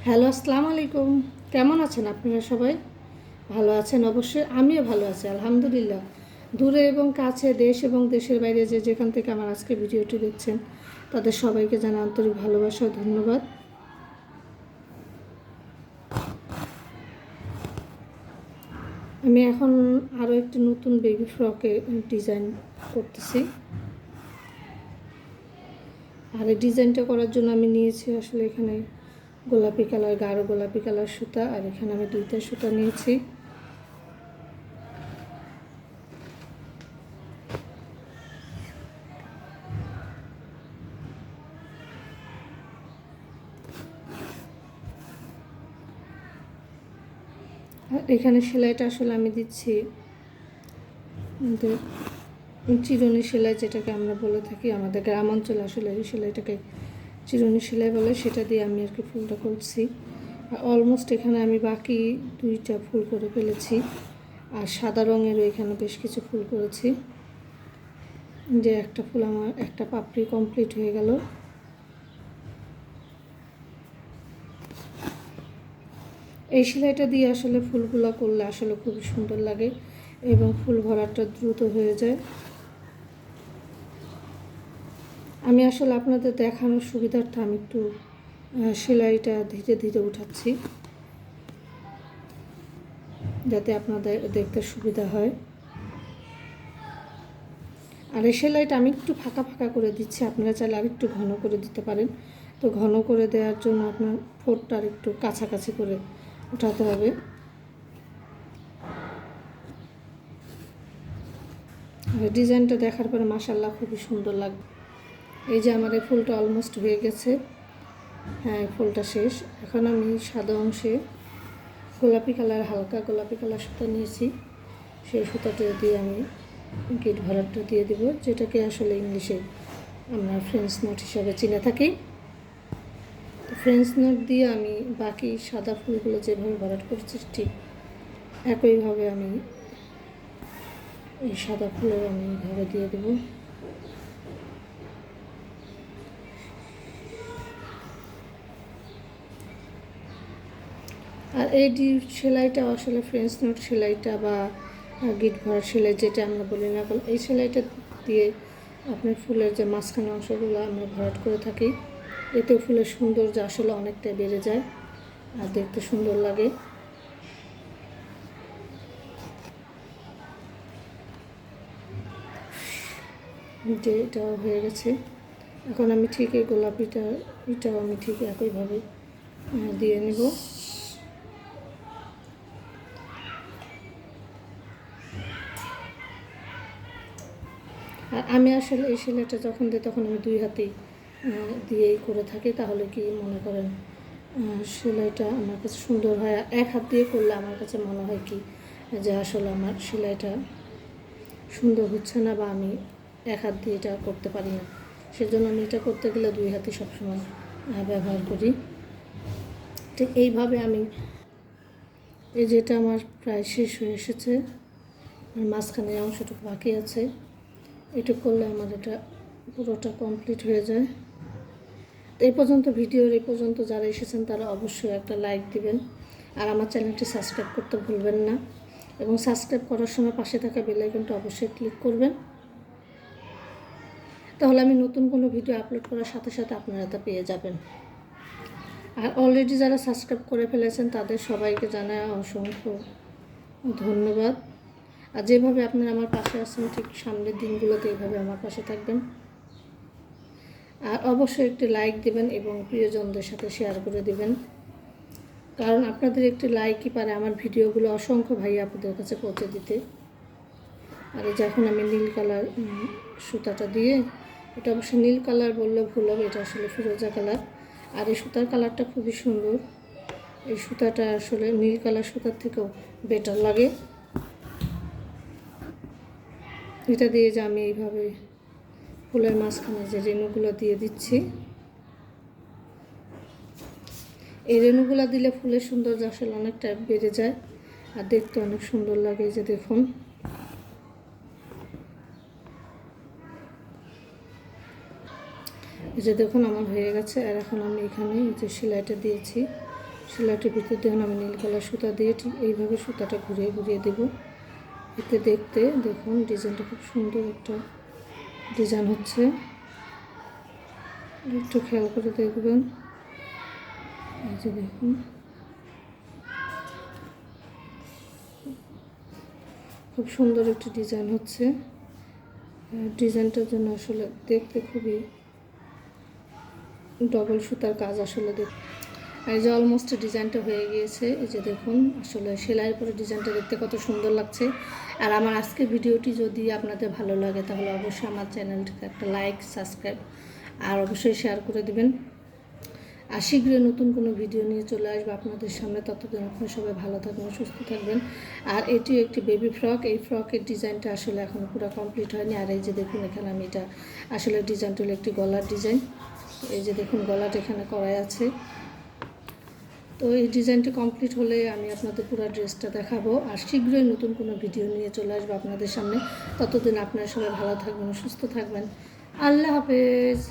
Hello, আসসালামু আলাইকুম। কেমন আছেন আপনারা সবাই? ভালো আছেন অবশ্যই। আমিও ভালো আছি আলহামদুলিল্লাহ। দূরে এবং কাছে, দেশ এবং দেশের বাইরে যে যেখান থেকে আমার আজকে ভিডিওটি দেখছেন তাদের সবাইকে জানাই আন্তরিক ভালোবাসা ও ধন্যবাদ। আমি এখন আরও একটি নতুন বেবি ফ্রকে ডিজাইন করতেছি। আর এই ডিজাইনটা করার জন্য আমি নিয়েছি আসলে এখানে গোলাপি কালার, গাঢ় গোলাপি কালার সুতা, আর এখানে আমি 2টা সুতা নিয়েছি। আর এখানে সেলাইটা আসলে আমি দিচ্ছি চিরুনি সেলাই, যেটাকে আমরা বলে থাকি আমাদের গ্রাম অঞ্চলে, আসলে এই সেলাইটাকে চিরুনি সেলাই বলে, সেটা দিয়ে আমি আর কি ফুলটা করছি। আর অলমোস্ট এখানে আমি বাকি 2টা ফুল করে ফেলেছি, আর সাদা রঙেরও এখানে বেশ কিছু ফুল করেছি। যে একটা ফুল, আমার একটা পাপড়ি কমপ্লিট হয়ে গেল। এই সেলাইটা দিয়ে আসলে ফুলগুলো করলে আসলে খুবই সুন্দর লাগে এবং ফুল ভরাটা দ্রুত হয়ে যায়। আমি আসলে আপনাদের দেখানোর সুবিধার্থে আমি একটু সেলাইটা ধীরে ধীরে উঠাচ্ছি, যাতে আপনাদের দেখতে সুবিধা হয়। আর এই সেলাইটা আমি একটু ফাঁকা ফাঁকা করে দিচ্ছি, আপনারা চাইলে আর একটু ঘন করে দিতে পারেন। তো ঘন করে দেওয়ার জন্য আপনার ফোঁটটা আর একটু কাছাকাছি করে উঠাতে হবে। আর ডিজাইনটা দেখার পরে মাশাআল্লাহ খুবই সুন্দর লাগবে। এই যে আমার এই ফুলটা অলমোস্ট হয়ে গেছে। হ্যাঁ, এই ফুলটা শেষ। এখন আমি সাদা অংশে গোলাপি কালার, হালকা গোলাপি কালার সুতা নিয়েছি। সেই সুতাটা দিয়ে আমি গিট ভরাটটা দিয়ে দেব, যেটাকে আসলে ইংলিশে আমরা ফ্রেঞ্চ নট হিসাবে চিনে থাকি। তো ফ্রেঞ্চ নট দিয়ে আমি বাকি সাদা ফুলগুলো যেভাবে ভরাট করছি ঠিক একইভাবে আমি এই সাদা ফুলের আমি এইভাবে দিয়ে দেব। আর এই সেলাইটা আসলে ফ্রেঞ্চ নট সেলাইটা বা গিট ভরা সেলাই যেটা আমরা বলি না, এই সেলাইটা দিয়ে আপনার ফুলের যে মাঝখানে অংশগুলো আমরা ভরাট করে থাকি, এতে ফুলের সৌন্দর্য আসলে অনেকটাই বেড়ে যায় আর দেখতে সুন্দর লাগে। যে এটাও হয়ে গেছে। এখন আমি ঠিক এই এটাও আমি ঠিক একইভাবে দিয়ে নেব। আর আমি আসলে এই সেলাইটা যখন দিই তখন আমি 2 হাতেই দিয়েই করে থাকি, তাহলে কি মনে করেন সেলাইটা আমার কাছে সুন্দর হয়। এক হাত দিয়ে করলে আমার কাছে মনে হয় কি যে আসলে আমার সেলাইটা সুন্দর হচ্ছে না, বা আমি এক হাত দিয়ে এটা করতে পারি না। সেজন্য আমি এটা করতে গেলে 2 হাতই সবসময় ব্যবহার করি। ঠিক এইভাবে আমি এই যেটা আমার প্রায় শেষ হয়ে এসেছে, মাঝখানে অংশটুকু বাকি আছে, এটুকু করলে আমার এটা পুরোটা কমপ্লিট হয়ে যায়। এই পর্যন্ত ভিডিওর এই পর্যন্ত যারা এসেছেন তারা অবশ্যই একটা লাইক দিবেন, আর আমার চ্যানেলটি সাবস্ক্রাইব করতে ভুলবেন না, এবং সাবস্ক্রাইব করার সময় পাশে থাকা বেল আইকনটা অবশ্যই ক্লিক করবেন। তাহলে আমি নতুন কোনো ভিডিও আপলোড করার সাথে সাথে আপনারা তা পেয়ে যাবেন। আর অলরেডি যারা সাবস্ক্রাইব করে ফেলেছেন তাদের সবাইকে জানাই অসংখ্য ধন্যবাদ। আর যেভাবে আপনারা আমার পাশে আছেন, ঠিক সামনের দিনগুলোতে এইভাবে আমার পাশে থাকবেন। আর অবশ্যই একটি লাইক দেবেন এবং প্রিয়জনদের সাথে শেয়ার করে দেবেন, কারণ আপনাদের একটি লাইকই পারে আমার ভিডিওগুলো অসংখ্য ভাই আপনাদের কাছে পৌঁছে দিতে। আর যখন আমি নীল কালার সুতাটা দিয়ে, এটা অবশ্যই নীল কালার বললে ভুল হবে, এটা আসলে ফিরোজা কালার। আর এই সুতার কালারটা খুবই সুন্দর। এই সুতাটা আসলে নীল কালার সুতার থেকেও বেটার লাগে। এটা দিয়ে যে আমি এইভাবে ফুলের মাঝখানে যে রেণুগুলো দিয়ে দিচ্ছি, এই রেণুগুলো দিলে ফুলের সৌন্দর্য আসলে অনেকটা বেড়ে যায় আর দেখতে অনেক সুন্দর লাগে। এই যে দেখুন, এই যে দেখুন আমার হয়ে গেছে। আর এখন আমি এখানে এই যে সেলাইটা দিয়েছি, সেলাইটির ভিতর দেখুন আমি নীল কালার সুতা দিয়ে ঠিক এইভাবে সুতাটা ঘুরিয়ে ঘুরিয়ে দেবো। এতে দেখতে দেখুন ডিজাইনটা খুব সুন্দর একটা ডিজাইন হচ্ছে, একটু খেয়াল করে দেখবেন। এই যে দেখুন খুব সুন্দর একটি ডিজাইন হচ্ছে। ডিজাইনটার জন্য আসলে দেখতে খুবই ডবল সুতার কাজ আসলে এই যে অলমোস্ট ডিজাইনটা হয়ে গিয়েছে। এই যে দেখুন আসলে সেলাইয়ের পরে ডিজাইনটা দেখতে কত সুন্দর লাগছে। আর আমার আজকের ভিডিওটি যদি আপনাদের ভালো লাগে তাহলে অবশ্যই আমার চ্যানেলটিকে একটা লাইক, সাবস্ক্রাইব আর অবশ্যই শেয়ার করে দিবেন। আর শীঘ্রই নতুন কোনো ভিডিও নিয়ে চলে আসবো আপনাদের সামনে। ততদিন আপনারা সবাই ভালো থাকবেন, সুস্থ থাকবেন। আর এটিও একটি বেবি ফ্রক। এই ফ্রকের ডিজাইনটা আসলে এখনও পুরো কমপ্লিট হয়নি। আর এই যে দেখুন এখানে আমি এটা আসলে ডিজাইনটা হলো একটি গলার ডিজাইন। এই যে দেখুন গলাটা এখানে করাই আছে। তো এই ডিজাইনটা কমপ্লিট হলে আমি আপনাদের পুরো ড্রেসটা দেখাবো। আর শীঘ্রই নতুন কোনো ভিডিও নিয়ে চলে আসবো আপনাদের সামনে। ততদিন আপনারা সবাই ভালো থাকবেন, সুস্থ থাকবেন। আল্লাহ হাফেজ।